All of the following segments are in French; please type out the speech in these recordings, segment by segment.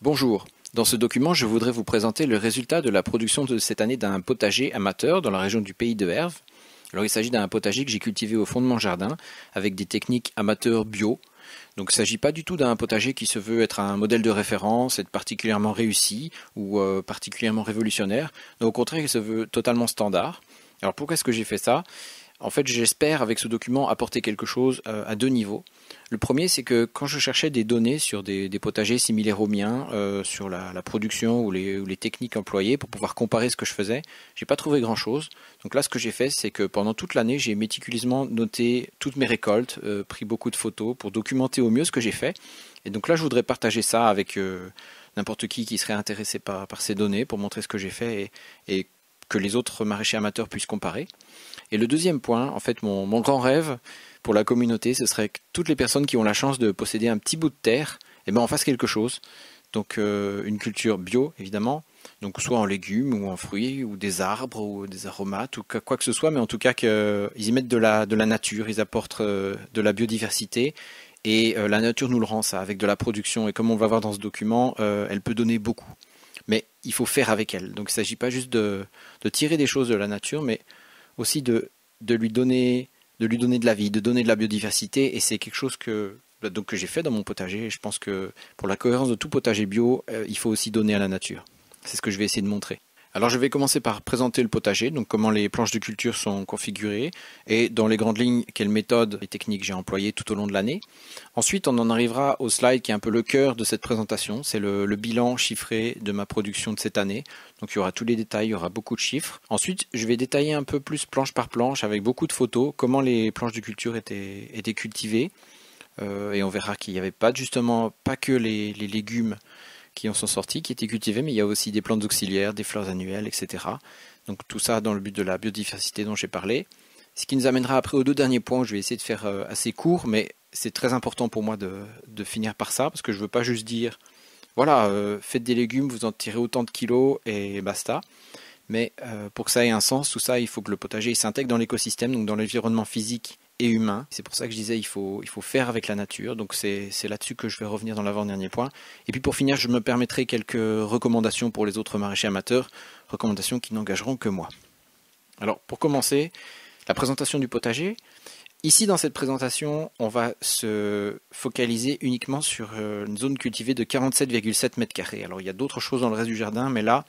Bonjour, dans ce document je voudrais vous présenter le résultat de la production de cette année d'un potager amateur dans la région du Pays de Herve. Alors il s'agit d'un potager que j'ai cultivé au fond de mon jardin avec des techniques amateurs bio. Donc il ne s'agit pas du tout d'un potager qui se veut être un modèle de référence, être particulièrement réussi ou particulièrement révolutionnaire. Donc, au contraire, il se veut totalement standard. Alors pourquoi est-ce que j'ai fait ça? En fait, j'espère avec ce document apporter quelque chose à deux niveaux. Le premier, c'est que quand je cherchais des données sur des potagers similaires aux miens, sur la production ou les techniques employées pour pouvoir comparer ce que je faisais, j'ai pas trouvé grand-chose. Donc là, ce que j'ai fait, c'est que pendant toute l'année, j'ai méticuleusement noté toutes mes récoltes, pris beaucoup de photos pour documenter au mieux ce que j'ai fait. Et donc là, je voudrais partager ça avec n'importe qui serait intéressé par ces données pour montrer ce que j'ai fait et que les autres maraîchers amateurs puissent comparer. Et le deuxième point, en fait, mon grand rêve pour la communauté, ce serait que toutes les personnes qui ont la chance de posséder un petit bout de terre, eh ben, en fassent quelque chose. Donc une culture bio, évidemment, donc soit en légumes ou en fruits ou des arbres ou des aromates ou quoi que ce soit, mais en tout cas qu'ils y mettent de la nature, ils apportent de la biodiversité. Et la nature nous le rend ça, avec de la production. Et comme on va voir dans ce document, elle peut donner beaucoup. Mais il faut faire avec elle. Donc il ne s'agit pas juste de tirer des choses de la nature, mais aussi de lui donner de la vie, de donner de la biodiversité. Et c'est quelque chose que j'ai fait dans mon potager. Et je pense que pour la cohérence de tout potager bio, il faut aussi donner à la nature. C'est ce que je vais essayer de montrer. Alors je vais commencer par présenter le potager, donc comment les planches de culture sont configurées et dans les grandes lignes quelles méthodes et techniques j'ai employées tout au long de l'année. Ensuite on en arrivera au slide qui est un peu le cœur de cette présentation, c'est le bilan chiffré de ma production de cette année. Donc il y aura tous les détails, il y aura beaucoup de chiffres. Ensuite je vais détailler un peu plus planche par planche avec beaucoup de photos, comment les planches de culture étaient cultivées. Et on verra qu'il n'y avait pas que les légumes qui en sont sortis, qui étaient cultivés, mais il y a aussi des plantes auxiliaires, des fleurs annuelles, etc. Donc tout ça dans le but de la biodiversité dont j'ai parlé. Ce qui nous amènera après aux deux derniers points, où je vais essayer de faire assez court, mais c'est très important pour moi de finir par ça, parce que je ne veux pas juste dire, voilà, faites des légumes, vous en tirez autant de kilos et basta. Mais pour que ça ait un sens, tout ça, il faut que le potager s'intègre dans l'écosystème, donc dans l'environnement physique et humain. C'est pour ça que je disais il faut faire avec la nature. Donc c'est là-dessus que je vais revenir dans l'avant-dernier point. Et puis pour finir, je me permettrai quelques recommandations pour les autres maraîchers amateurs, recommandations qui n'engageront que moi. Alors pour commencer, la présentation du potager. Ici dans cette présentation, on va se focaliser uniquement sur une zone cultivée de 47,7 m². Alors il y a d'autres choses dans le reste du jardin, mais là,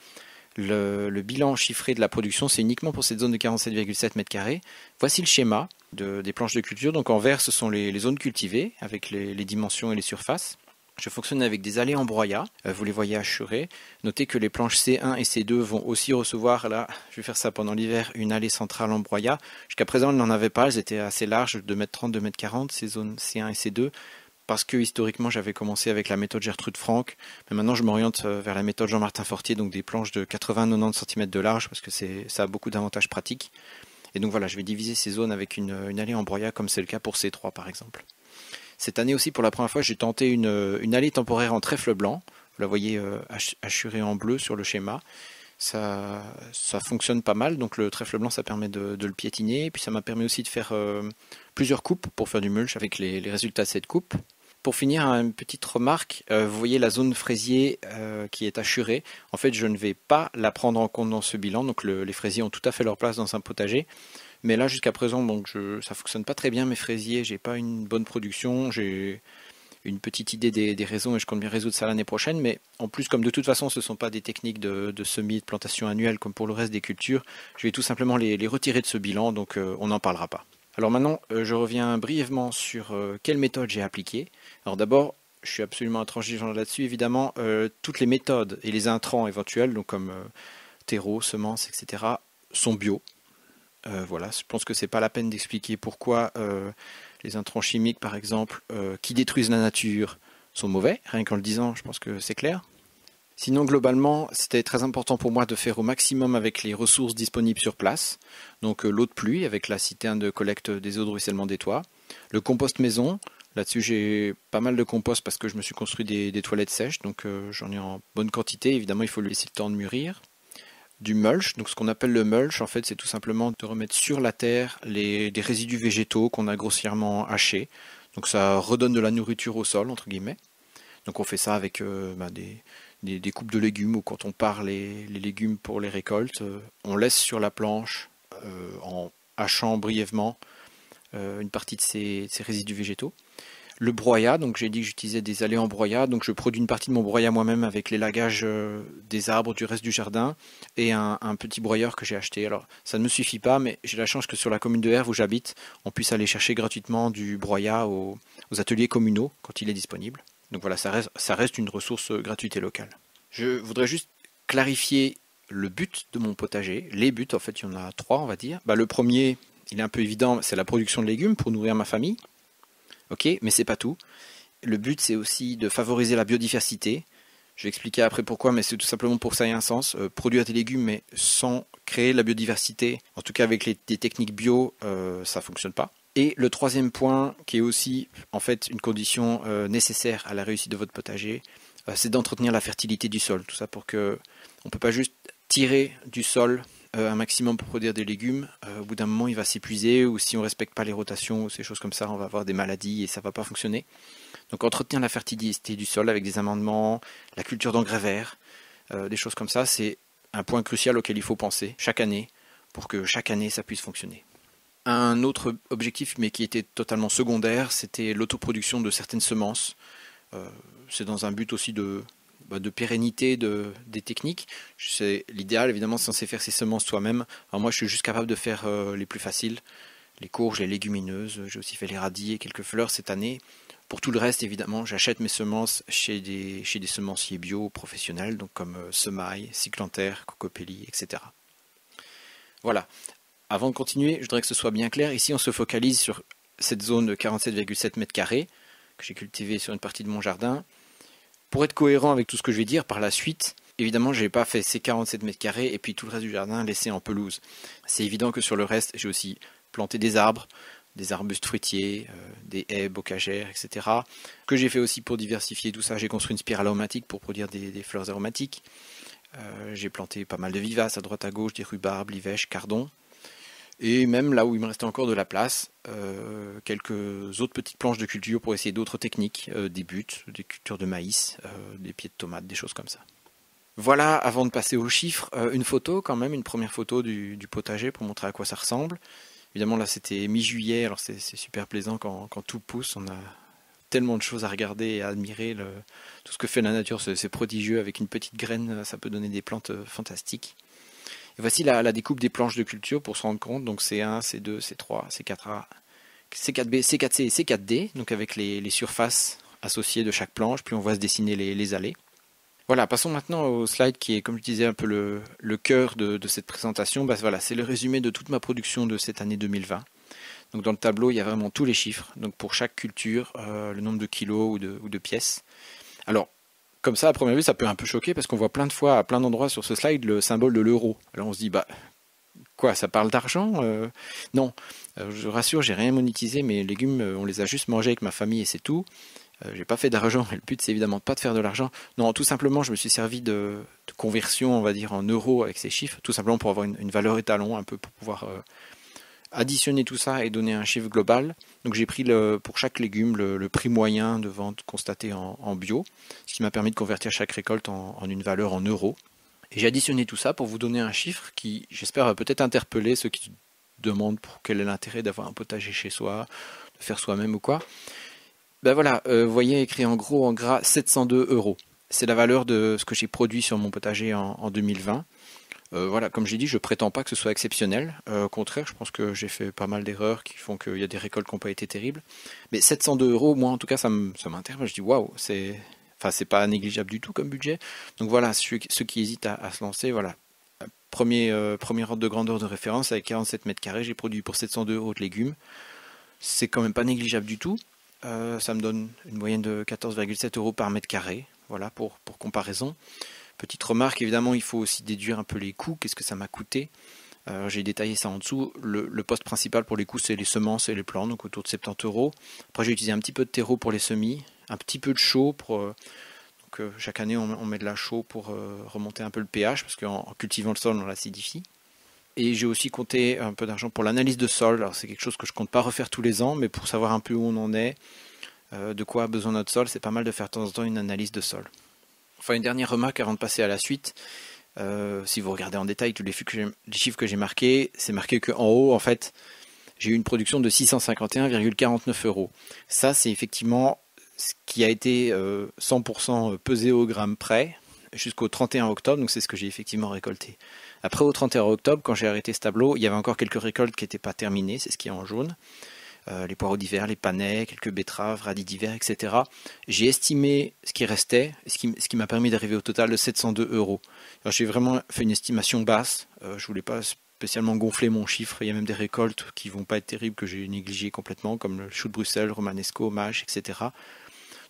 le bilan chiffré de la production, c'est uniquement pour cette zone de 47,7 m². Voici le schéma des planches de culture. Donc en vert, ce sont les zones cultivées avec les dimensions et les surfaces. Je fonctionne avec des allées en broyat, vous les voyez hachurées. Notez que les planches C1 et C2 vont aussi recevoir, là, je vais faire ça pendant l'hiver, une allée centrale en broyat. Jusqu'à présent, elles n'en avaient pas, elles étaient assez larges, 2,30 m, 2,40 m, ces zones C1 et C2. Parce que historiquement j'avais commencé avec la méthode Gertrude Franck, mais maintenant je m'oriente vers la méthode Jean-Martin Fortier, donc des planches de 80-90 cm de large, parce que ça a beaucoup d'avantages pratiques. Et donc voilà, je vais diviser ces zones avec une allée en broyat, comme c'est le cas pour C3 par exemple. Cette année aussi, pour la première fois, j'ai tenté une allée temporaire en trèfle blanc. Vous la voyez hachurée en bleu sur le schéma. Ça fonctionne pas mal, donc le trèfle blanc ça permet de le piétiner, et puis ça m'a permis aussi de faire plusieurs coupes pour faire du mulch avec les résultats de cette coupe. Pour finir, une petite remarque, vous voyez la zone fraisier qui est hachurée. En fait, je ne vais pas la prendre en compte dans ce bilan, donc les fraisiers ont tout à fait leur place dans un potager. Mais là, jusqu'à présent, donc ça ne fonctionne pas très bien mes fraisiers, j'ai pas une bonne production, j'ai une petite idée des raisons et je compte bien résoudre ça l'année prochaine. Mais en plus, comme de toute façon, ce ne sont pas des techniques de semis, de plantation annuelle comme pour le reste des cultures, je vais tout simplement les retirer de ce bilan, donc on n'en parlera pas. Alors maintenant, je reviens brièvement sur quelle méthode j'ai appliquée. Alors d'abord, je suis absolument intransigeant là-dessus, évidemment, toutes les méthodes et les intrants éventuels, donc comme terreau, semences, etc., sont bio. Voilà, je pense que c'est pas la peine d'expliquer pourquoi les intrants chimiques, par exemple, qui détruisent la nature, sont mauvais. Rien qu'en le disant, je pense que c'est clair. Sinon, globalement, c'était très important pour moi de faire au maximum avec les ressources disponibles sur place. Donc l'eau de pluie avec la citerne de collecte des eaux de ruissellement des toits. Le compost maison, là-dessus j'ai pas mal de compost parce que je me suis construit des toilettes sèches, donc j'en ai en bonne quantité. Évidemment, il faut lui laisser le temps de mûrir. Du mulch, donc ce qu'on appelle le mulch, en fait, c'est tout simplement de remettre sur la terre des résidus végétaux qu'on a grossièrement hachés. Donc ça redonne de la nourriture au sol, entre guillemets. Donc on fait ça avec des coupes de légumes, ou quand on part les légumes pour les récoltes, on laisse sur la planche, en hachant brièvement, une partie de ces résidus végétaux. Le broyat, donc j'ai dit que j'utilisais des allées en broyat, donc je produis une partie de mon broyat moi-même avec l'élagage des arbres du reste du jardin et un petit broyeur que j'ai acheté. Alors ça ne me suffit pas, mais j'ai la chance que sur la commune de Herve où j'habite, on puisse aller chercher gratuitement du broyat aux ateliers communaux quand il est disponible. Donc voilà, ça reste une ressource gratuite et locale. Je voudrais juste clarifier le but de mon potager. Les buts, en fait, il y en a 3, on va dire. Le premier, il est un peu évident, c'est la production de légumes pour nourrir ma famille. Ok, mais c'est pas tout. Le but, c'est aussi de favoriser la biodiversité. Je vais expliquer après pourquoi, mais c'est tout simplement pour que ça ait un sens. Produire des légumes, mais sans créer la biodiversité, en tout cas avec des techniques bio, ça fonctionne pas. Et le troisième point, qui est aussi en fait une condition nécessaire à la réussite de votre potager, c'est d'entretenir la fertilité du sol. Tout ça pour que on peut pas juste tirer du sol un maximum pour produire des légumes. Au bout d'un moment, il va s'épuiser, ou si on ne respecte pas les rotations ou ces choses comme ça, on va avoir des maladies et ça ne va pas fonctionner. Donc entretenir la fertilité du sol avec des amendements, la culture d'engrais verts, des choses comme ça, c'est un point crucial auquel il faut penser chaque année pour que chaque année ça puisse fonctionner. Un autre objectif, mais qui était totalement secondaire, c'était l'autoproduction de certaines semences. C'est dans un but aussi de pérennité des techniques. C'est l'idéal, évidemment, c'est censé faire ses semences soi-même. Alors moi, je suis juste capable de faire les plus faciles, les courges, les légumineuses. J'ai aussi fait les radis et quelques fleurs cette année. Pour tout le reste, évidemment, j'achète mes semences chez des semenciers bio professionnels, donc comme Semaille, Cyclanterre, Cocopelli, etc. Voilà. Avant de continuer, je voudrais que ce soit bien clair. Ici, on se focalise sur cette zone de 47,7 m² que j'ai cultivée sur une partie de mon jardin. Pour être cohérent avec tout ce que je vais dire par la suite, évidemment, je n'ai pas fait ces 47 m² et puis tout le reste du jardin laissé en pelouse. C'est évident que sur le reste, j'ai aussi planté des arbres, des arbustes fruitiers, des haies, bocagères, etc. Que j'ai fait aussi pour diversifier tout ça. J'ai construit une spirale aromatique pour produire des fleurs aromatiques. J'ai planté pas mal de vivaces à droite à gauche, des rhubarbes, livèches, cardons. Et même là où il me restait encore de la place, quelques autres petites planches de culture pour essayer d'autres techniques, des buts, des cultures de maïs, des pieds de tomates, des choses comme ça. Voilà, avant de passer aux chiffres, une photo quand même, une première photo du potager pour montrer à quoi ça ressemble. Évidemment là c'était mi-juillet, alors c'est super plaisant quand tout pousse, on a tellement de choses à regarder et à admirer, tout ce que fait la nature, c'est prodigieux, avec une petite graine, ça peut donner des plantes fantastiques. Et voici la découpe des planches de culture pour se rendre compte. Donc C1, C2, C3, C4A, C4B, C4C et C4D, donc avec les surfaces associées de chaque planche, puis on voit se dessiner les allées. Voilà, passons maintenant au slide qui est, comme je disais, un peu le cœur de cette présentation. Voilà, c'est le résumé de toute ma production de cette année 2020. Donc dans le tableau, il y a vraiment tous les chiffres. Donc pour chaque culture, le nombre de kilos ou de pièces. Alors, comme ça, à première vue, ça peut un peu choquer parce qu'on voit plein de fois, à plein d'endroits sur ce slide, le symbole de l'euro. Alors on se dit, quoi, ça parle d'argent? Non, je vous rassure, j'ai rien monétisé, mes légumes, on les a juste mangés avec ma famille et c'est tout. J'ai pas fait d'argent, et le but c'est évidemment pas de faire de l'argent. Non, tout simplement, je me suis servi de conversion, on va dire, en euros avec ces chiffres, tout simplement pour avoir une valeur étalon, un peu pour pouvoir additionner tout ça et donner un chiffre global. Donc j'ai pris pour chaque légume le prix moyen de vente constaté en bio, ce qui m'a permis de convertir chaque récolte en une valeur en euros. Et j'ai additionné tout ça pour vous donner un chiffre qui, j'espère, va peut-être interpeller ceux qui se demandent pour quel est l'intérêt d'avoir un potager chez soi, de faire soi-même ou quoi. Voilà, vous voyez écrit en gros en gras 702 €. C'est la valeur de ce que j'ai produit sur mon potager en 2020. Voilà, comme j'ai dit, je prétends pas que ce soit exceptionnel. Au contraire, je pense que j'ai fait pas mal d'erreurs qui font qu'il y a des récoltes qui n'ont pas été terribles. Mais 702 €, moi en tout cas, ça m'interpelle. Je dis waouh, c'est pas négligeable du tout comme budget. Donc voilà, ceux qui hésitent à se lancer, voilà. Premier ordre de grandeur de référence, avec 47 m², j'ai produit pour 702 € de légumes. C'est quand même pas négligeable du tout. Ça me donne une moyenne de 14,7 € par mètre carré. Voilà, pour comparaison. Petite remarque, évidemment, il faut aussi déduire un peu les coûts. Qu'est-ce que ça m'a coûté? J'ai détaillé ça en dessous. Le poste principal pour les coûts, c'est les semences et les plants, donc autour de 70 €. Après, j'ai utilisé un petit peu de terreau pour les semis, un petit peu de chaux pour... chaque année, on met de la chaux pour remonter un peu le pH, parce qu'en cultivant le sol, on l'acidifie. Et j'ai aussi compté un peu d'argent pour l'analyse de sol. Alors, c'est quelque chose que je compte pas refaire tous les ans, mais pour savoir un peu où on en est. de quoi a besoin notre sol. C'est pas mal de faire de temps en temps une analyse de sol. Enfin, une dernière remarque avant de passer à la suite. Si vous regardez en détail tous les chiffres que j'ai marqués, c'est marqué qu'en haut, en fait, j'ai eu une production de 651,49 euros. Ça, c'est effectivement ce qui a été 100% pesé au gramme près jusqu'au 31 octobre, donc c'est ce que j'ai effectivement récolté. Après, au 31 octobre, quand j'ai arrêté ce tableau, il y avait encore quelques récoltes qui n'étaient pas terminées, c'est ce qui est en jaune. Les poireaux d'hiver, les panais, quelques betteraves, radis d'hiver, etc. J'ai estimé ce qui restait, ce qui m'a permis d'arriver au total de 702 euros. Alors, j'ai vraiment fait une estimation basse, je voulais pas spécialement gonfler mon chiffre, il y a même des récoltes qui vont pas être terribles que j'ai négligées complètement, comme le chou de Bruxelles, romanesco, mâche, etc.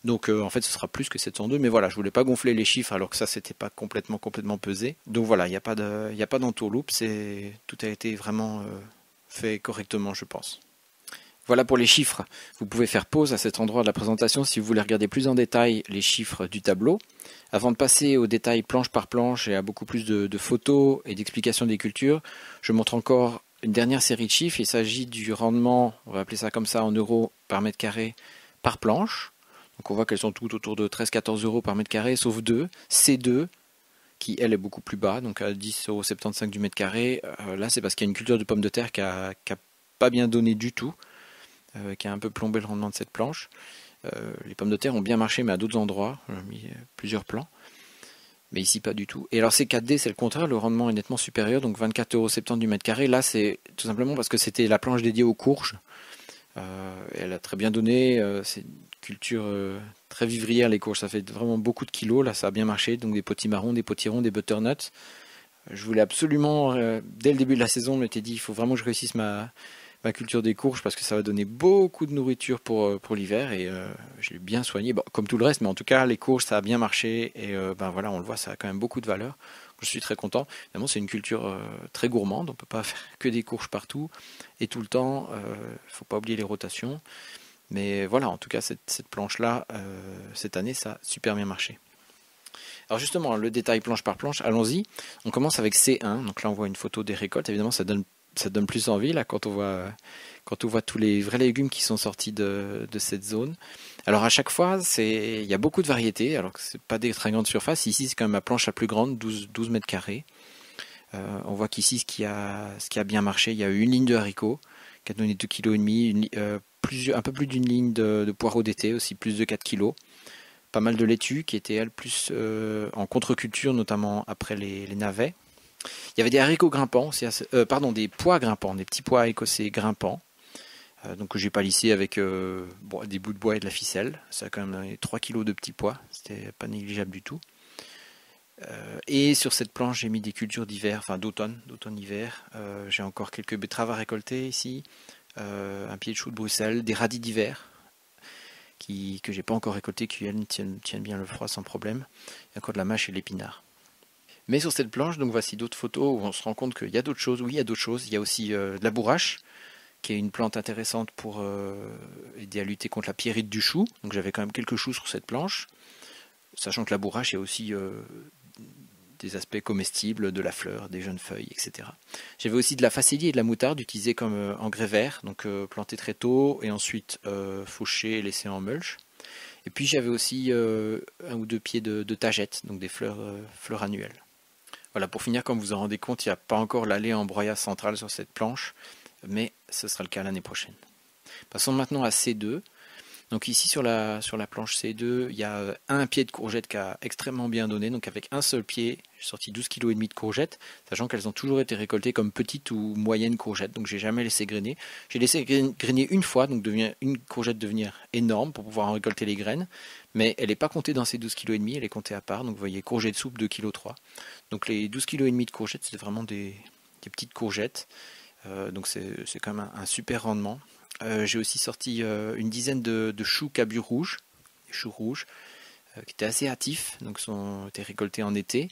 Donc en fait ce sera plus que 702, mais voilà, je voulais pas gonfler les chiffres alors que ça c'était pas complètement pesé. Donc voilà, il n'y a pas d'entourloupe, tout a été vraiment fait correctement, je pense. Voilà pour les chiffres. Vous pouvez faire pause à cet endroit de la présentation si vous voulez regarder plus en détail les chiffres du tableau. Avant de passer aux détails planche par planche et à beaucoup plus de photos et d'explications des cultures, je montre encore une dernière série de chiffres. Il s'agit du rendement, on va appeler ça comme ça, en euros par mètre carré par planche. Donc on voit qu'elles sont toutes autour de 13-14 euros par mètre carré, sauf deux. C2, qui elle est beaucoup plus bas, donc à 10,75 € du mètre carré. Là c'est parce qu'il y a une culture de pommes de terre qui a pas bien donné du tout. Qui a un peu plombé le rendement de cette planche. Les pommes de terre ont bien marché, mais à d'autres endroits. J'ai mis plusieurs plans. Mais ici, pas du tout. Et alors, C4D, c'est le contraire. Le rendement est nettement supérieur, donc 24,70 € du mètre carré. Là, c'est tout simplement parce que c'était la planche dédiée aux courges. Elle a très bien donné. C'est une culture très vivrière, les courges. Ça fait vraiment beaucoup de kilos. Là, ça a bien marché. Donc, des potimarrons, des potirons, des butternuts. Je voulais absolument, dès le début de la saison, je m'étais dit, il faut vraiment que je réussisse ma culture des courges parce que ça va donner beaucoup de nourriture pour l'hiver et je l'ai bien soigné, bon, comme tout le reste, mais en tout cas les courges ça a bien marché et voilà, on le voit, ça a quand même beaucoup de valeur. Je suis très content. Évidemment, c'est une culture très gourmande, on ne peut pas faire que des courges partout et tout le temps, il ne faut pas oublier les rotations. Mais voilà, en tout cas cette planche-là, cette année, ça a super bien marché. Alors justement, le détail planche par planche, allons-y. On commence avec C1, donc là on voit une photo des récoltes, évidemment ça donne plus envie là quand on voit tous les vrais légumes qui sont sortis de cette zone. Alors à chaque fois, il y a beaucoup de variétés, alors que c'est pas des très grandes surfaces. Ici, c'est quand même la planche la plus grande, 12 mètres carrés. On voit qu'ici, ce qui a bien marché, il y a eu une ligne de haricots qui a donné 2,5 kg, un peu plus d'une ligne de poireaux d'été, aussi plus de 4 kg. Pas mal de laitue qui était elle plus en contre-culture, notamment après les navets. Il y avait des haricots grimpants, des pois grimpants, des petits pois écossais grimpants, donc que j'ai palissé avec des bouts de bois et de la ficelle. Ça a quand même 3 kg de petits pois, c'était pas négligeable du tout. Et sur cette planche, j'ai mis des cultures d'hiver, enfin d'automne-hiver. J'ai encore quelques betteraves à récolter ici, un pied de chou de Bruxelles, des radis d'hiver que j'ai pas encore récolté, qui tiennent bien le froid sans problème. Il y a encore de la mâche et de l'épinard. Mais sur cette planche, donc voici d'autres photos où on se rend compte qu'il y a d'autres choses. Oui, il y a d'autres choses. Il y a aussi de la bourrache, qui est une plante intéressante pour aider à lutter contre la pierrite du chou. Donc j'avais quand même quelques choux sur cette planche, sachant que la bourrache est aussi des aspects comestibles, de la fleur, des jeunes feuilles, etc. J'avais aussi de la facélie et de la moutarde utilisées comme engrais vert, donc plantées très tôt et ensuite fauchées et laissées en mulch. Et puis j'avais aussi un ou deux pieds de tagettes, donc des fleurs annuelles. Voilà, pour finir, comme vous en rendez compte, il n'y a pas encore l'allée en broyat centrale sur cette planche, mais ce sera le cas l'année prochaine. Passons maintenant à C2. Donc ici sur la planche C2, il y a un pied de courgette qui a extrêmement bien donné. Donc avec un seul pied, j'ai sorti 12,5 kg de courgettes, sachant qu'elles ont toujours été récoltées comme petites ou moyennes courgettes. Donc j'ai jamais laissé grainer. J'ai laissé grainer une fois, donc une courgette devenir énorme pour pouvoir en récolter les graines. Mais elle n'est pas comptée dans ces 12,5 kg, elle est comptée à part. Donc vous voyez, courgette soupe 2,3 kg. Donc les 12,5 kg de courgettes, c'est vraiment des petites courgettes. Donc c'est quand même un super rendement. J'ai aussi sorti une dizaine de choux cabus rouges, des choux rouges, qui étaient assez hâtifs, donc ont été récoltés en été.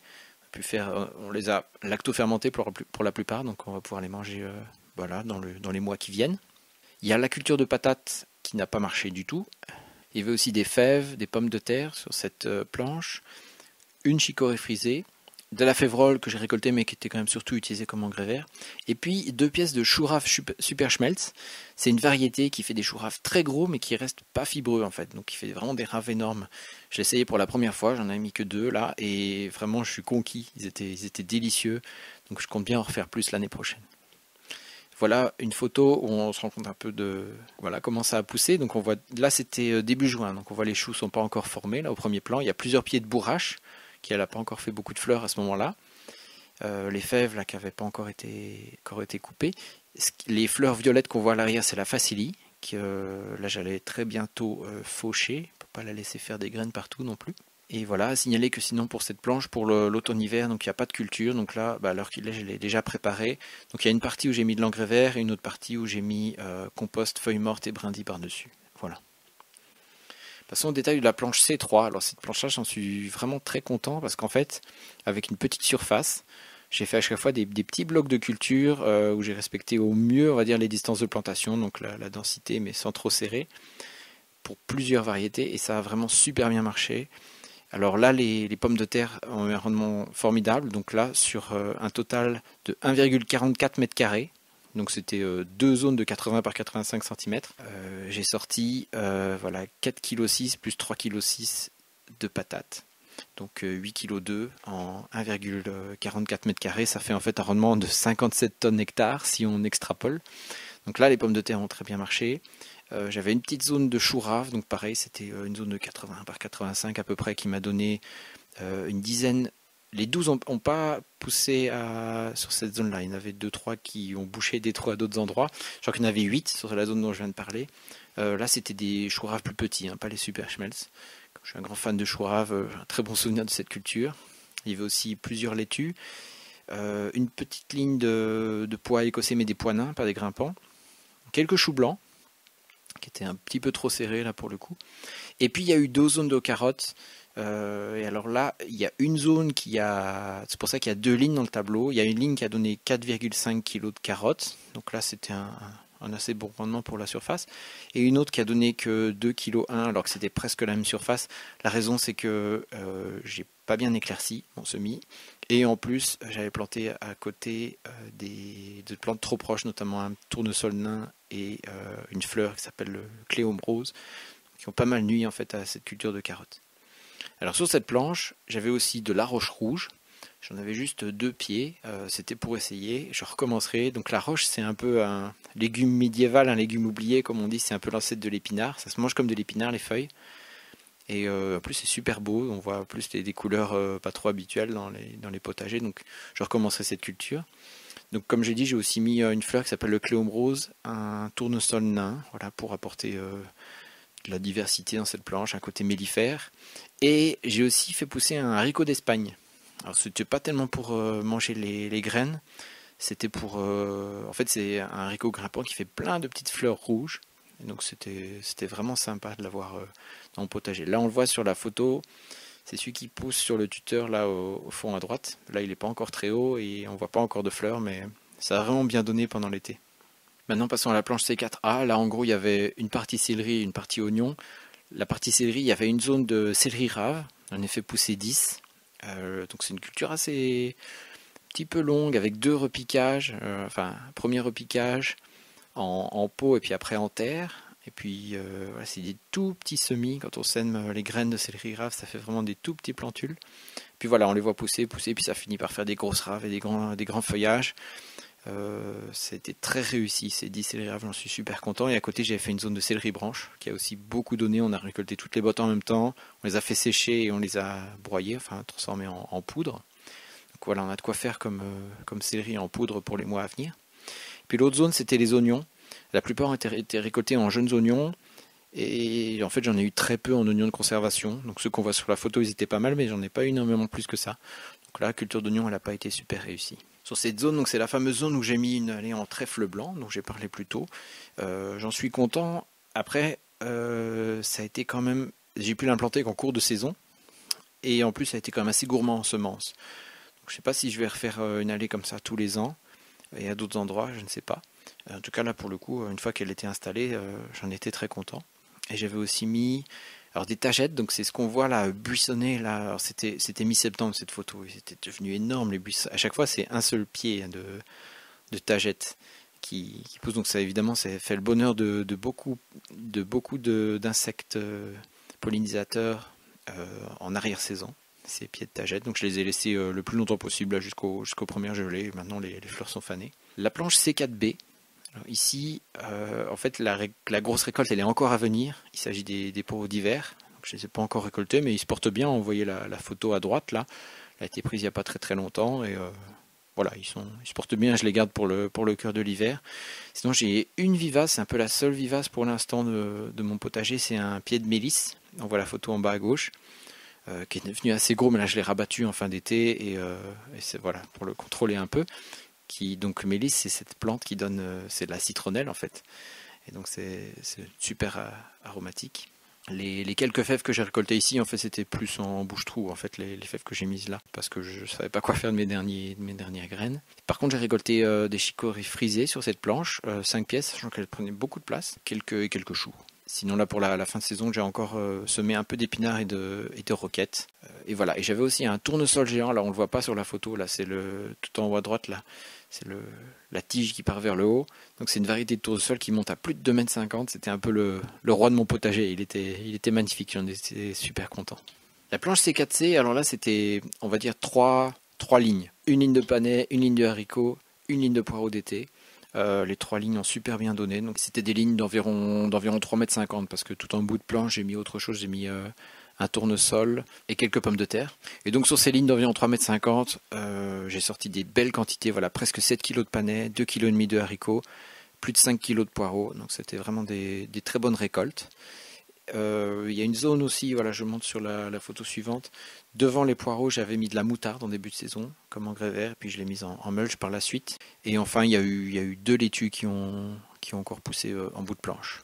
On les a lacto-fermentés pour la plupart, donc on va pouvoir les manger dans les mois qui viennent. Il y a la culture de patates qui n'a pas marché du tout. Il y avait aussi des fèves, des pommes de terre sur cette planche, une chicorée frisée, de la févrole que j'ai récolté mais qui était quand même surtout utilisée comme engrais vert. Et puis 2 pièces de Schuraf Super Schmelz. C'est une variété qui fait des choux-raves très gros mais qui reste pas fibreux en fait. Donc qui fait vraiment des raves énormes. Je l'ai essayé pour la première fois, j'en ai mis que 2 là et vraiment je suis conquis. Ils étaient délicieux. Donc je compte bien en refaire plus l'année prochaine. Voilà une photo où on se rend compte un peu de voilà comment ça a poussé. Donc on voit là c'était début juin, donc on voit les choux sont pas encore formés là au premier plan. Il y a plusieurs pieds de bourrache qui n'a pas encore fait beaucoup de fleurs à ce moment-là. Les fèves là qui n'avaient pas encore été coupées. Les fleurs violettes qu'on voit à l'arrière c'est la facilie que là j'allais très bientôt faucher pour pas la laisser faire des graines partout non plus. Et voilà, à signaler que sinon pour cette planche, pour l'automne-hiver, donc il n'y a pas de culture. Donc là, à l'heure qu'il est, je l'ai déjà préparé. Donc il y a une partie où j'ai mis de l'engrais vert et une autre partie où j'ai mis compost, feuilles mortes et brindilles par-dessus. Voilà. Passons au détail de la planche C3. Alors cette planche-là, j'en suis vraiment très content parce qu'en fait, avec une petite surface, j'ai fait à chaque fois des petits blocs de culture où j'ai respecté au mieux, on va dire, les distances de plantation, donc la densité, mais sans trop serrer, pour plusieurs variétés. Et ça a vraiment super bien marché. Alors là, les pommes de terre ont eu un rendement formidable. Donc là, sur un total de 1,44 m², donc c'était 2 zones de 80 par 85 cm, j'ai sorti voilà, 4,6 kg plus 3,6 kg de patates. Donc 8,2 kg en 1,44 m². Ça fait en fait un rendement de 57 tonnes hectares si on extrapole. Donc là, les pommes de terre ont très bien marché. J'avais une petite zone de chou rave, donc pareil, c'était une zone de 80 par 85 à peu près qui m'a donné une dizaine. Les 12 n'ont pas poussé sur cette zone-là. Il y en avait 2-3 qui ont bouché des trous à d'autres endroits. Je crois qu'il y en avait 8 sur la zone dont je viens de parler. Là, c'était des chou raves plus petits, hein, pas les super schmelz. Je suis un grand fan de chou rave, un très bon souvenir de cette culture. Il y avait aussi plusieurs laitues. Une petite ligne de pois écossais, mais des pois nains, pas des grimpants. Quelques choux blancs qui était un petit peu trop serré là pour le coup. Et puis il y a eu 2 zones de carottes. Et alors là, il y a une zone qui a... C'est pour ça qu'il y a 2 lignes dans le tableau. Il y a une ligne qui a donné 4,5 kg de carottes. Donc là, c'était un assez bon rendement pour la surface. Et une autre qui a donné que 2,1 kg alors que c'était presque la même surface. La raison, c'est que j'ai pas bien éclairci mon semis. Et en plus, j'avais planté à côté de plantes trop proches, notamment un tournesol nain et une fleur qui s'appelle le cléome rose, qui ont pas mal nui en fait à cette culture de carottes. Alors sur cette planche, j'avais aussi de la roche rouge. J'en avais juste 2 pieds, c'était pour essayer. Je recommencerai. Donc la roche, c'est un peu un légume médiéval, un légume oublié, comme on dit, c'est un peu l'ancêtre de l'épinard. Ça se mange comme de l'épinard, les feuilles. Et en plus c'est super beau, on voit plus des couleurs pas trop habituelles dans les potagers, donc je recommencerai cette culture. Donc comme j'ai dit, j'ai aussi mis une fleur qui s'appelle le cléome rose, un tournesol nain, voilà, pour apporter de la diversité dans cette planche, un côté mellifère. Et j'ai aussi fait pousser un haricot d'Espagne. Alors c'était pas tellement pour manger les graines, c'était pour... en fait c'est un haricot grimpant qui fait plein de petites fleurs rouges. Et donc c'était vraiment sympa de l'avoir dans mon potager. Là on le voit sur la photo, c'est celui qui pousse sur le tuteur là au fond à droite. Là il n'est pas encore très haut et on voit pas encore de fleurs, mais ça a vraiment bien donné pendant l'été. Maintenant passons à la planche C4A. Là en gros il y avait une partie céleri et une partie oignon. La partie céleri, il y avait une zone de céleri rave, j'en ai fait pousser 10. Donc c'est une culture assez petit peu longue avec 2 repiquages, enfin premier repiquage en pot et puis après en terre. Et puis voilà, c'est des tout petits semis. Quand on sème les graines de céleri rave, ça fait vraiment des tout petits plantules. Puis voilà, on les voit pousser, puis ça finit par faire des grosses raves et des grands feuillages. C'était très réussi, ces 10 céleri raves, j'en suis super content. Et à côté, j'avais fait une zone de céleri branche qui a aussi beaucoup donné. On a récolté toutes les bottes en même temps, on les a fait sécher et on les a broyées, enfin transformées en poudre. Donc voilà, on a de quoi faire comme céleri en poudre pour les mois à venir. Puis l'autre zone, c'était les oignons. La plupart ont été récoltés en jeunes oignons. Et en fait, j'en ai eu très peu en oignons de conservation. Donc ceux qu'on voit sur la photo, ils étaient pas mal, mais j'en ai pas eu énormément plus que ça. Donc là, la culture d'oignons, elle n'a pas été super réussie. Sur cette zone, donc c'est la fameuse zone où j'ai mis une allée en trèfle blanc, dont j'ai parlé plus tôt. J'en suis content. Après, ça a été quand même... J'ai pu l'implanter qu'en cours de saison. Et en plus, ça a été quand même assez gourmand en semences. Donc, je ne sais pas si je vais refaire une allée comme ça tous les ans. Et à d'autres endroits, je ne sais pas. En tout cas, là, pour le coup, une fois qu'elle était installée, j'en étais très content. Et j'avais aussi mis Alors des tagettes, donc c'est ce qu'on voit là, buissonné là. Alors c'était mi-septembre cette photo, c'était devenu énorme les buissons. À chaque fois c'est un seul pied de tagettes qui pousse. Donc ça évidemment ça fait le bonheur de beaucoup d'insectes pollinisateurs en arrière-saison. Ces pieds de tagettes, donc je les ai laissés le plus longtemps possible jusqu'aux premières gelées. Maintenant les fleurs sont fanées. La planche C4B. Alors ici, en fait, la grosse récolte, elle est encore à venir. Il s'agit des poireaux d'hiver. Donc, je ne les ai pas encore récoltés, mais ils se portent bien. Vous voyez la photo à droite, là. Elle a été prise il n'y a pas très très longtemps. Et voilà, ils se portent bien. Je les garde pour le cœur de l'hiver. Sinon, j'ai une vivace. C'est un peu la seule vivace pour l'instant de mon potager. C'est un pied de mélisse. On voit la photo en bas à gauche. Qui est devenu assez gros, mais là, je l'ai rabattu en fin d'été. Et c'est voilà, pour le contrôler un peu. Donc mélisse, c'est cette plante qui donne, c'est de la citronnelle en fait, et donc c'est super aromatique. Les quelques fèves que j'ai récoltées ici, en fait, c'était plus en bouche-trou, en fait, les fèves que j'ai mises là, parce que je savais pas quoi faire de mes dernières graines. Par contre, j'ai récolté des chicorées frisées sur cette planche, 5 pièces, sachant qu'elles prenaient beaucoup de place, quelques choux. Sinon là pour la fin de saison, j'ai encore semé un peu d'épinards et de roquettes. Et voilà. Et j'avais aussi un tournesol géant. Là on le voit pas sur la photo. Là c'est tout en haut à droite là. C'est la tige qui part vers le haut. Donc c'est une variété de tournesol qui monte à plus de 2,50 m. C'était un peu le roi de mon potager. Il était magnifique. J'en étais super content. La planche C4C. Alors là c'était, on va dire trois lignes. Une ligne de panais, une ligne de haricots, une ligne de poireaux d'été. Les 3 lignes ont super bien donné, donc c'était des lignes d'environ 3,50 m parce que tout en bout de planche j'ai mis autre chose, j'ai mis un tournesol et quelques pommes de terre. Et donc sur ces lignes d'environ 3,50 m, j'ai sorti des belles quantités, voilà, presque 7 kg de panais, 2,5 kg de haricots, plus de 5 kg de poireaux, donc c'était vraiment des très bonnes récoltes. Il y a une zone aussi, voilà, je monte sur la photo suivante. Devant les poireaux, j'avais mis de la moutarde en début de saison, comme engrais vert, puis je l'ai mise en mulch par la suite. Et enfin, il y a eu 2 laitues qui ont encore poussé en bout de planche.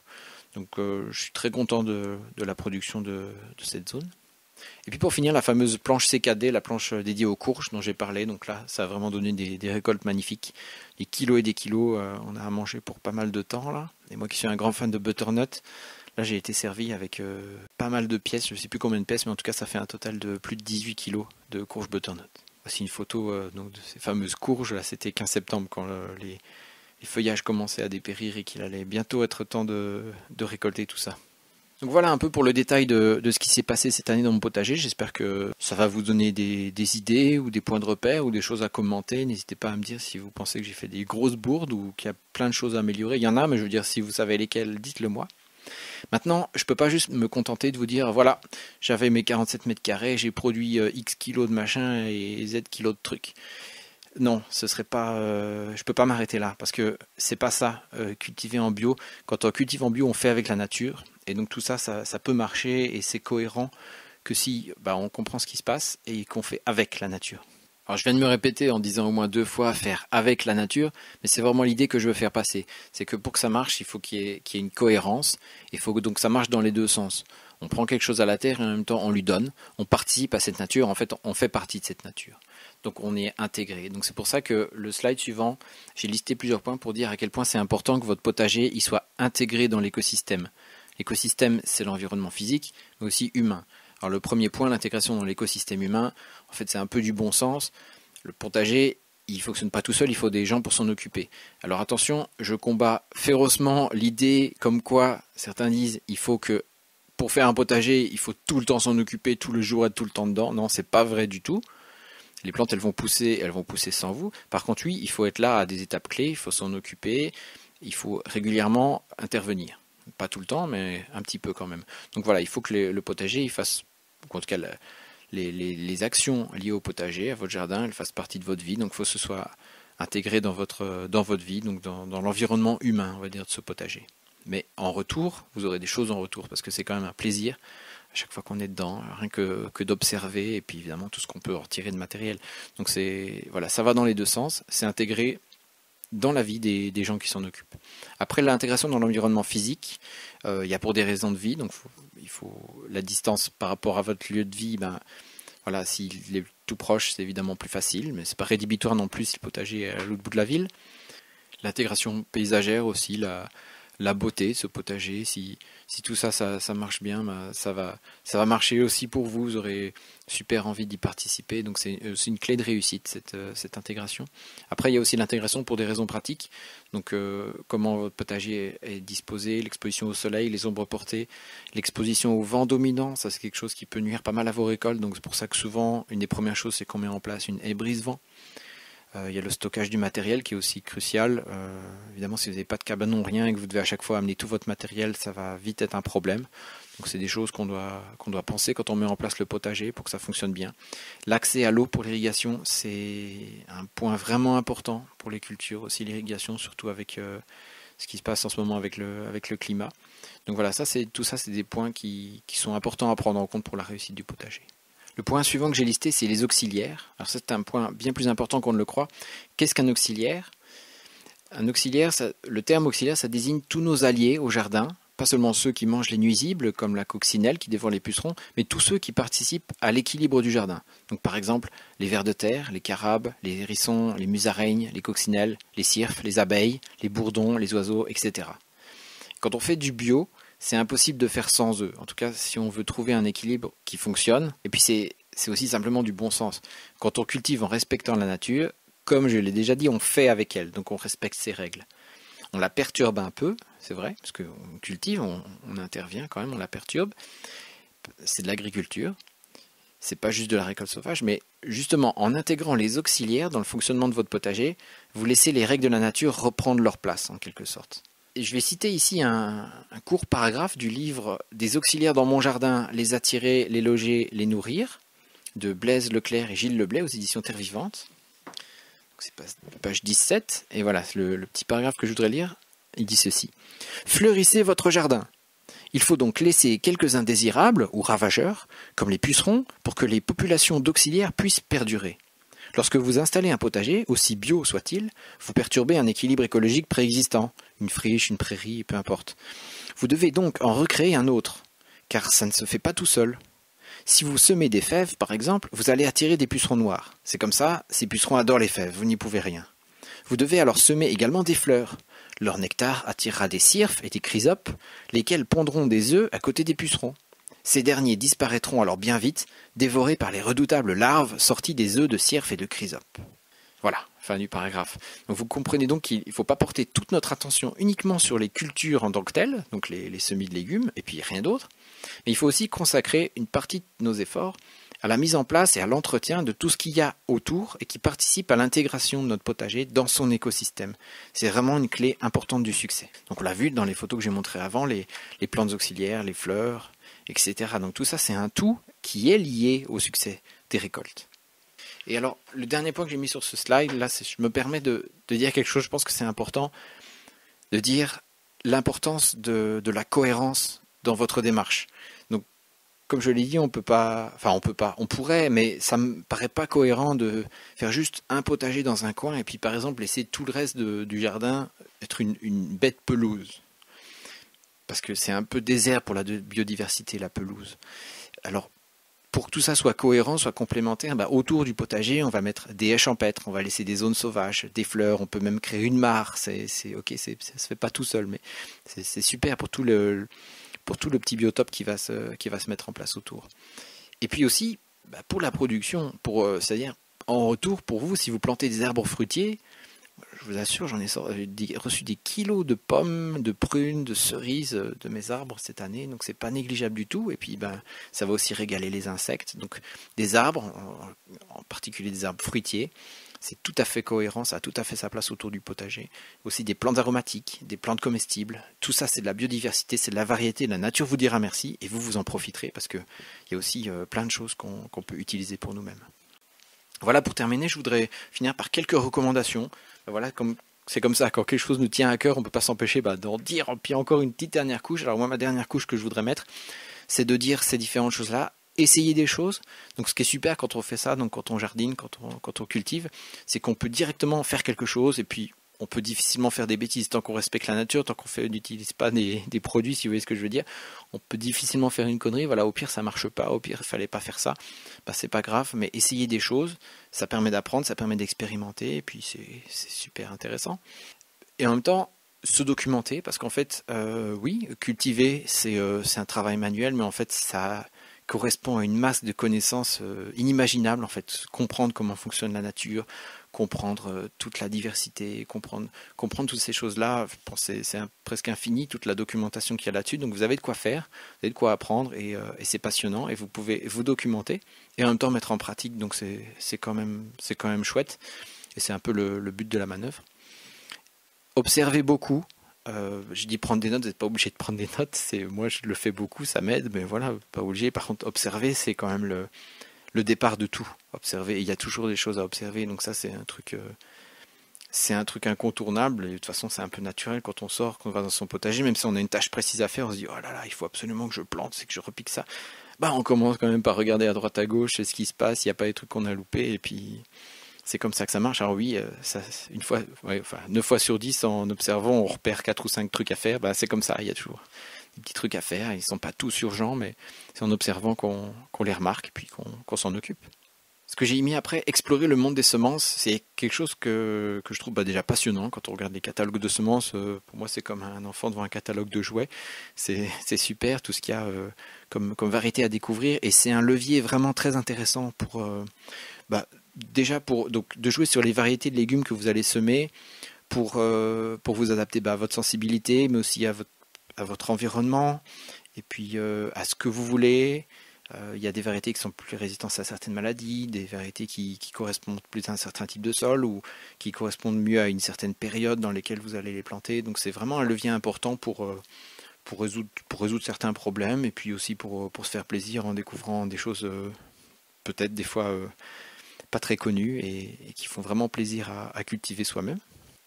Donc je suis très content de la production de cette zone. Et puis pour finir, la fameuse planche CKD, la planche dédiée aux courges dont j'ai parlé. Donc là, ça a vraiment donné des récoltes magnifiques. Des kilos et des kilos, on a à manger pour pas mal de temps là. Et moi qui suis un grand fan de butternut, là, j'ai été servi avec pas mal de pièces, je ne sais plus combien de pièces, mais en tout cas, ça fait un total de plus de 18 kg de courges butternut. Voici une photo donc, de ces fameuses courges. Là, c'était 15 septembre quand les feuillages commençaient à dépérir et qu'il allait bientôt être temps de récolter tout ça. Donc voilà un peu pour le détail de ce qui s'est passé cette année dans mon potager. J'espère que ça va vous donner des idées ou des points de repère ou des choses à commenter. N'hésitez pas à me dire si vous pensez que j'ai fait des grosses bourdes ou qu'il y a plein de choses à améliorer. Il y en a, mais je veux dire, si vous savez lesquelles, dites-le moi. Maintenant, je ne peux pas juste me contenter de vous dire, voilà, j'avais mes 47 mètres carrés, j'ai produit X kilos de machin et Z kilos de trucs. Non, ce serait pas, je peux pas m'arrêter là, parce que c'est pas ça, cultiver en bio. Quand on cultive en bio, on fait avec la nature, et donc tout ça, ça peut marcher, et c'est cohérent que si on comprend ce qui se passe, et qu'on fait avec la nature. Alors je viens de me répéter en disant au moins 2 fois faire avec la nature, mais c'est vraiment l'idée que je veux faire passer. C'est que pour que ça marche, il faut qu'il y ait une cohérence, il faut donc que ça marche dans les deux sens. On prend quelque chose à la terre et en même temps on lui donne, on participe à cette nature, en fait on fait partie de cette nature. Donc on est intégré. Donc c'est pour ça que le slide suivant, j'ai listé plusieurs points pour dire à quel point c'est important que votre potager il soit intégré dans l'écosystème. L'écosystème, c'est l'environnement physique, mais aussi humain. Alors le premier point, l'intégration dans l'écosystème humain, en fait c'est un peu du bon sens. Le potager, il ne fonctionne pas tout seul, il faut des gens pour s'en occuper. Alors attention, je combats férocement l'idée comme quoi certains disent il faut que pour faire un potager, il faut tout le temps s'en occuper, tout le jour être tout le temps dedans. Non, c'est pas vrai du tout. Les plantes, elles vont pousser sans vous. Par contre, oui, il faut être là à des étapes clés, il faut s'en occuper, il faut régulièrement intervenir. Pas tout le temps, mais un petit peu quand même. Donc voilà, il faut que le potager, il fasse, ou en tout cas les actions liées au potager, à votre jardin, elles fassent partie de votre vie. Donc il faut que ce soit intégré dans votre vie, donc dans l'environnement humain, on va dire, de ce potager. Mais en retour, vous aurez des choses en retour, parce que c'est quand même un plaisir à chaque fois qu'on est dedans, rien que d'observer, et puis évidemment tout ce qu'on peut en retirer de matériel. Donc voilà, ça va dans les deux sens, c'est intégré dans la vie des gens qui s'en occupent. Après l'intégration dans l'environnement physique, il y a pour des raisons de vie, donc il faut la distance par rapport à votre lieu de vie, voilà, s'il est tout proche, c'est évidemment plus facile, mais c'est pas rédhibitoire non plus si le potager est à l'autre bout de la ville. L'intégration paysagère aussi, la beauté de ce potager. Si tout ça, ça marche bien, bah, ça va marcher aussi pour vous. Vous aurez super envie d'y participer. Donc c'est une clé de réussite, cette intégration. Après, il y a aussi l'intégration pour des raisons pratiques. Donc comment votre potager est disposé, l'exposition au soleil, les ombres portées, l'exposition au vent dominant. Ça, c'est quelque chose qui peut nuire pas mal à vos récoltes. Donc c'est pour ça que souvent, une des premières choses, c'est qu'on met en place une haie brise-vent. Il y a le stockage du matériel qui est aussi crucial. Évidemment, si vous n'avez pas de cabanon, rien, et que vous devez à chaque fois amener tout votre matériel, ça va vite être un problème. Donc c'est des choses qu'on doit penser quand on met en place le potager pour que ça fonctionne bien. L'accès à l'eau pour l'irrigation, c'est un point vraiment important pour les cultures, aussi l'irrigation, surtout avec ce qui se passe en ce moment avec le climat. Donc voilà, tout ça, c'est des points qui sont importants à prendre en compte pour la réussite du potager. Le point suivant que j'ai listé, c'est les auxiliaires. Alors ça, c'est un point bien plus important qu'on ne le croit. Qu'est-ce qu'un auxiliaire? Un auxiliaire, le terme auxiliaire, ça désigne tous nos alliés au jardin, pas seulement ceux qui mangent les nuisibles, comme la coccinelle qui dévore les pucerons, mais tous ceux qui participent à l'équilibre du jardin. Donc par exemple, les vers de terre, les carabes, les hérissons, les musaraignes, les coccinelles, les cirfes, les abeilles, les bourdons, les oiseaux, etc. Quand on fait du bio, c'est impossible de faire sans eux. En tout cas, si on veut trouver un équilibre qui fonctionne. Et puis c'est aussi simplement du bon sens. Quand on cultive en respectant la nature, comme je l'ai déjà dit, on fait avec elle. Donc on respecte ses règles. On la perturbe un peu, c'est vrai, parce qu'on cultive, on intervient quand même, on la perturbe. C'est de l'agriculture. C'est pas juste de la récolte sauvage, mais justement, en intégrant les auxiliaires dans le fonctionnement de votre potager, vous laissez les règles de la nature reprendre leur place, en quelque sorte. Et je vais citer ici un court paragraphe du livre Des auxiliaires dans mon jardin, les attirer, les loger, les nourrir, de Blaise Leclerc et Gilles Leblay aux éditions Terre Vivante. C'est page 17, et voilà, le petit paragraphe que je voudrais lire, il dit ceci. Fleurissez votre jardin. Il faut donc laisser quelques indésirables ou ravageurs, comme les pucerons, pour que les populations d'auxiliaires puissent perdurer. Lorsque vous installez un potager, aussi bio soit-il, vous perturbez un équilibre écologique préexistant, une friche, une prairie, peu importe. Vous devez donc en recréer un autre, car ça ne se fait pas tout seul. Si vous semez des fèves, par exemple, vous allez attirer des pucerons noirs. C'est comme ça, ces pucerons adorent les fèves, vous n'y pouvez rien. Vous devez alors semer également des fleurs. Leur nectar attirera des cirfes et des chrysopes, lesquels pondront des œufs à côté des pucerons. Ces derniers disparaîtront alors bien vite, dévorés par les redoutables larves sorties des œufs de cirfes et de chrysopes. Voilà, fin du paragraphe. Donc vous comprenez donc qu'il ne faut pas porter toute notre attention uniquement sur les cultures en tant que telles, donc les semis de légumes, et puis rien d'autre, mais il faut aussi consacrer une partie de nos efforts à la mise en place et à l'entretien de tout ce qu'il y a autour et qui participe à l'intégration de notre potager dans son écosystème. C'est vraiment une clé importante du succès. Donc on l'a vu dans les photos que j'ai montrées avant, les plantes auxiliaires, les fleurs, etc. Donc tout ça, c'est un tout qui est lié au succès des récoltes. Et alors, le dernier point que j'ai mis sur ce slide, là, je me permets de dire quelque chose, je pense que c'est important, de dire l'importance de la cohérence dans votre démarche. Donc, comme je l'ai dit, on pourrait, mais ça me paraît pas cohérent de faire juste un potager dans un coin et puis par exemple laisser tout le reste du jardin être une bête pelouse. Parce que c'est un peu désert pour la biodiversité, la pelouse. Alors, pour que tout ça soit cohérent, soit complémentaire, autour du potager, on va mettre des haies champêtres, on va laisser des zones sauvages, des fleurs, on peut même créer une mare. C'est ok, ça se fait pas tout seul, mais c'est super pour tout le petit biotope qui va se mettre en place autour. Et puis aussi, pour la production, c'est-à-dire en retour pour vous, si vous plantez des arbres fruitiers, je vous assure, j'ai reçu des kilos de pommes, de prunes, de cerises de mes arbres cette année, donc c'est pas négligeable du tout. Et puis ça va aussi régaler les insectes. Donc des arbres, en particulier des arbres fruitiers, c'est tout à fait cohérent, ça a tout à fait sa place autour du potager. Aussi des plantes aromatiques, des plantes comestibles, tout ça c'est de la biodiversité, c'est de la variété, la nature vous dira merci et vous en profiterez parce qu'il y a aussi plein de choses qu'on peut utiliser pour nous-mêmes. Voilà, pour terminer, je voudrais finir par quelques recommandations. Voilà, c'est comme ça, quand quelque chose nous tient à cœur, on ne peut pas s'empêcher d'en dire. Puis encore une petite dernière couche. Alors moi, ma dernière couche que je voudrais mettre, c'est de dire ces différentes choses-là, essayer des choses. Donc ce qui est super quand on fait ça, donc quand on jardine, quand on cultive, c'est qu'on peut directement faire quelque chose et puis on peut difficilement faire des bêtises tant qu'on respecte la nature, tant qu'on n'utilise pas des produits, si vous voyez ce que je veux dire. On peut difficilement faire une connerie, voilà, au pire ça marche pas, au pire il fallait pas faire ça, c'est pas grave, mais essayer des choses, ça permet d'apprendre, ça permet d'expérimenter, et puis c'est super intéressant. Et en même temps, Se documenter, parce qu'en fait, oui, cultiver, c'est un travail manuel, mais en fait, ça correspond à une masse de connaissances inimaginables, en fait. Comprendre comment fonctionne la nature, comprendre toute la diversité, comprendre toutes ces choses-là, je pense que c'est presque infini, toute la documentation qu'il y a là-dessus. Donc vous avez de quoi faire, vous avez de quoi apprendre, et c'est passionnant, et vous pouvez vous documenter, et en même temps mettre en pratique, donc c'est quand même chouette, et c'est un peu le but de la manœuvre. Observez beaucoup. Je dis prendre des notes, vous n'êtes pas obligé de prendre des notes. Moi, je le fais beaucoup, ça m'aide, mais voilà, pas obligé. Par contre, observer, c'est quand même le départ de tout. Observer, il y a toujours des choses à observer, donc ça, c'est un truc incontournable. Et de toute façon, c'est un peu naturel quand on sort, quand on va dans son potager, même si on a une tâche précise à faire, on se dit oh là là, il faut absolument que je plante, c'est que je repique ça. Bah, on commence quand même par regarder à droite à gauche, ce qui se passe, il n'y a pas des trucs qu'on a loupés, et puis c'est comme ça que ça marche. Alors oui, une fois, ouais, enfin, 9 fois sur 10, en observant, on repère 4 ou 5 trucs à faire. Bah, c'est comme ça, il y a toujours des petits trucs à faire. Ils ne sont pas tous urgents, mais c'est en observant qu'on les remarque et puis qu'on s'en occupe. Ce que j'ai mis après, explorer le monde des semences, c'est quelque chose que je trouve déjà passionnant. Quand on regarde les catalogues de semences, pour moi c'est comme un enfant devant un catalogue de jouets. C'est super, tout ce qu'il y a comme variété à découvrir. Et c'est un levier vraiment très intéressant pour... déjà de jouer sur les variétés de légumes que vous allez semer pour vous adapter à votre sensibilité, mais aussi à votre environnement, et puis à ce que vous voulez. Il y a des variétés qui sont plus résistantes à certaines maladies, des variétés qui correspondent plus à un certain type de sol ou qui correspondent mieux à une certaine période dans laquelle vous allez les planter. Donc c'est vraiment un levier important pour résoudre certains problèmes, et puis aussi pour se faire plaisir en découvrant des choses peut-être des fois pas très connues et qui font vraiment plaisir à cultiver soi-même.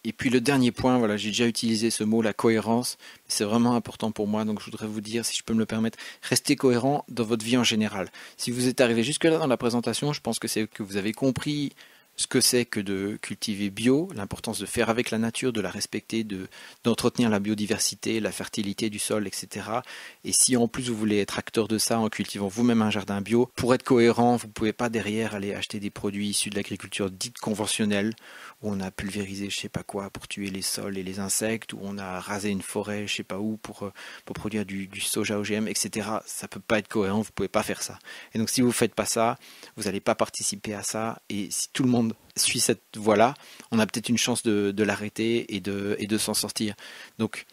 Et puis le dernier point, voilà, j'ai déjà utilisé ce mot, la cohérence, c'est vraiment important pour moi, donc je voudrais vous dire, si je peux me le permettre, restez cohérent dans votre vie en général. Si vous êtes arrivé jusque-là dans la présentation, je pense que c'est que vous avez compris ce que c'est que de cultiver bio, l'importance de faire avec la nature, de la respecter, d'entretenir la biodiversité, la fertilité du sol, etc. Et si en plus vous voulez être acteur de ça en cultivant vous-même un jardin bio, pour être cohérent, vous ne pouvez pas derrière aller acheter des produits issus de l'agriculture dite conventionnelle, où on a pulvérisé je sais pas quoi pour tuer les sols et les insectes, où on a rasé une forêt je sais pas où pour produire du soja OGM, etc. Ça peut pas être cohérent, vous pouvez pas faire ça. Et donc si vous faites pas ça, vous n'allez pas participer à ça, et si tout le monde suit cette voie-là, on a peut-être une chance de l'arrêter et de s'en sortir. Donc,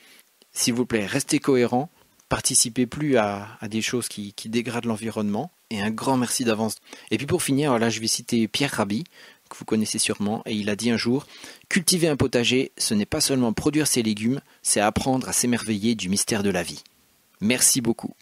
s'il vous plaît, restez cohérents, participez plus à des choses qui dégradent l'environnement, et un grand merci d'avance. Et puis pour finir, là, je vais citer Pierre Rabhi, que vous connaissez sûrement, et il a dit un jour « Cultiver un potager, ce n'est pas seulement produire ses légumes, c'est apprendre à s'émerveiller du mystère de la vie. » Merci beaucoup.